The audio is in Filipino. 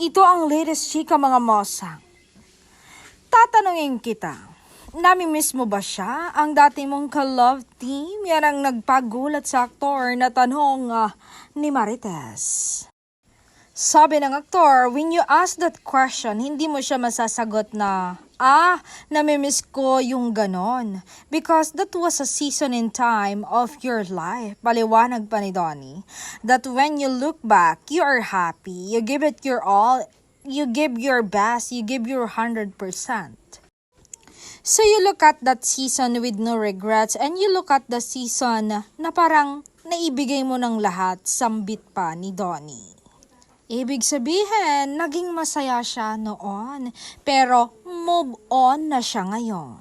Ito ang latest chika mga mosang. Tatanungin kita, namimiss mo ba siya? Ang dati mong ka-love team? Yan ang nagpagulat sa aktor na tanong ni Marites. Sabi ng aktor, when you ask that question, hindi mo siya masasagot na, namimiss ko yung ganon. Because that was a season in time of your life. Paliwanag pa ni Donnie. That when you look back, you are happy. You give it your all. You give your best. You give your 100%. So you look at that season with no regrets and you look at the season na parang naibigay mo ng lahat, sambit pa ni Donnie. Ibig sabihin, naging masaya siya noon, pero move on na siya ngayon.